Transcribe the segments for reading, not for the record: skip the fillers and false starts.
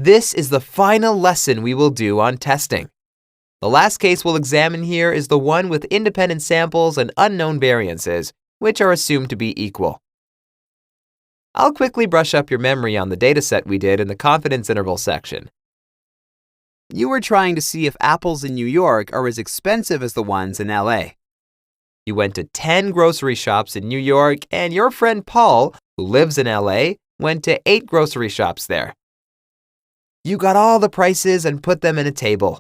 This is the final lesson we will do on testing. The last case we'll examine here is the one with independent samples and unknown variances, which are assumed to be equal. I'll quickly brush up your memory on the dataset we did in the confidence interval section. You were trying to see if apples in New York are as expensive as the ones in LA. You went to 10 grocery shops in New York, and your friend Paul, who lives in LA, went to 8 grocery shops there. You got all the prices and put them in a table.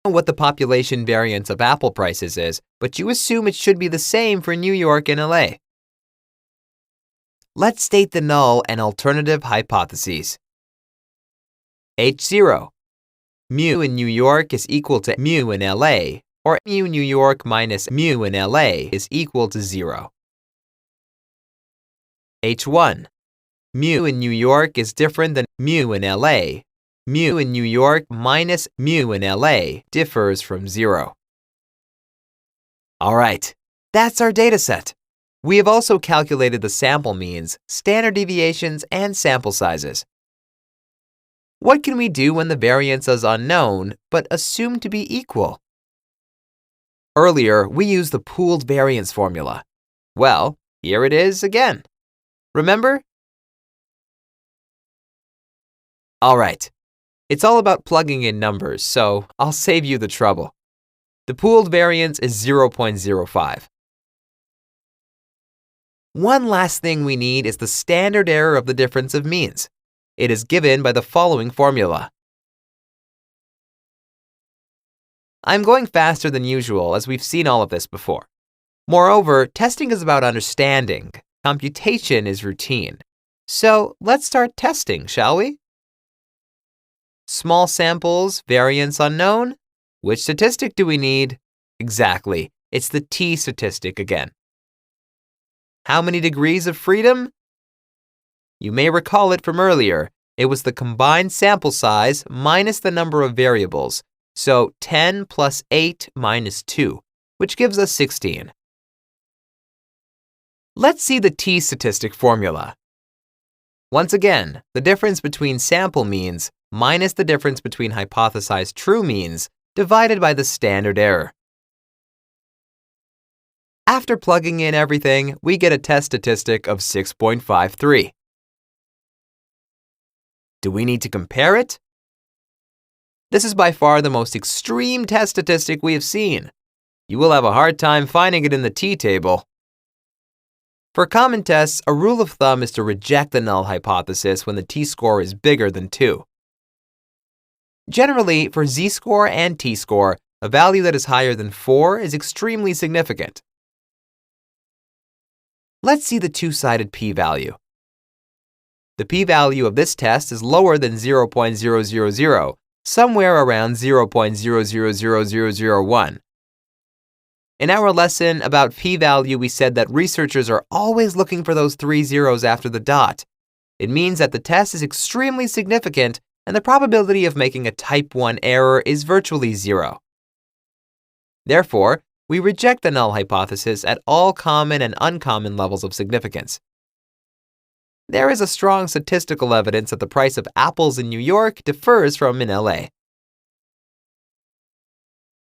I don't know what the population variance of apple prices is, but you assume it should be the same for New York and LA. Let's state the null and alternative hypotheses. H0. Mu in New York is equal to mu in LA, or mu New York minus mu in LA is equal to 0. H1. Mu in New York is different than mu in LA. Mu in New York minus mu in LA differs from 0. All right, that's our data set. We have also calculated the sample means, standard deviations, and sample sizes. What can we do when the variance is unknown, but assumed to be equal? Earlier, we used the pooled variance formula. Well, here it is again. Remember? All right. It's all about plugging in numbers, so I'll save you the trouble. The pooled variance is 0.05. One last thing we need is the standard error of the difference of means. It is given by the following formula. I'm going faster than usual as we've seen all of this before. Moreover, testing is about understanding. Computation is routine. So let's start testing, shall we? Small samples, variance unknown. Which statistic do we need? Exactly, it's the t statistic again. How many degrees of freedom? You may recall it from earlier. It was the combined sample size minus the number of variables, so 10 plus 8 minus 2, which gives us 16. Let's see the t-statistic formula. Once again, the difference between sample means minus the difference between hypothesized true means divided by the standard error. After plugging in everything, we get a test statistic of 6.53. Do we need to compare it? This is by far the most extreme test statistic we have seen. You will have a hard time finding it in the t-table. For common tests, a rule of thumb is to reject the null hypothesis when the t-score is bigger than 2. Generally, for z-score and t-score, a value that is higher than 4 is extremely significant. Let's see the two-sided p-value. The p-value of this test is lower than 0.000, somewhere around 0.000001. In our lesson about p-value, we said that researchers are always looking for those 3 zeros after the dot. It means that the test is extremely significant and the probability of making a type 1 error is virtually 0. Therefore, we reject the null hypothesis at all common and uncommon levels of significance. There is a strong statistical evidence that the price of apples in New York differs from in LA.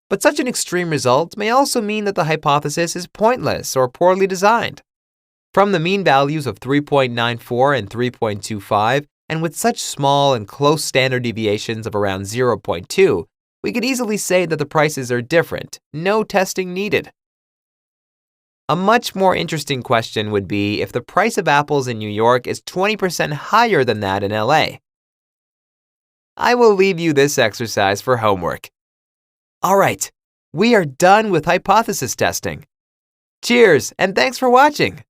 But such an extreme result may also mean that the hypothesis is pointless or poorly designed. From the mean values of 3.94 and 3.25, and with such small and close standard deviations of around 0.2, we could easily say that the prices are different, no testing needed. A much more interesting question would be if the price of apples in New York is 20% higher than that in LA. I will leave you this exercise for homework. All right, we are done with hypothesis testing. Cheers, and thanks for watching.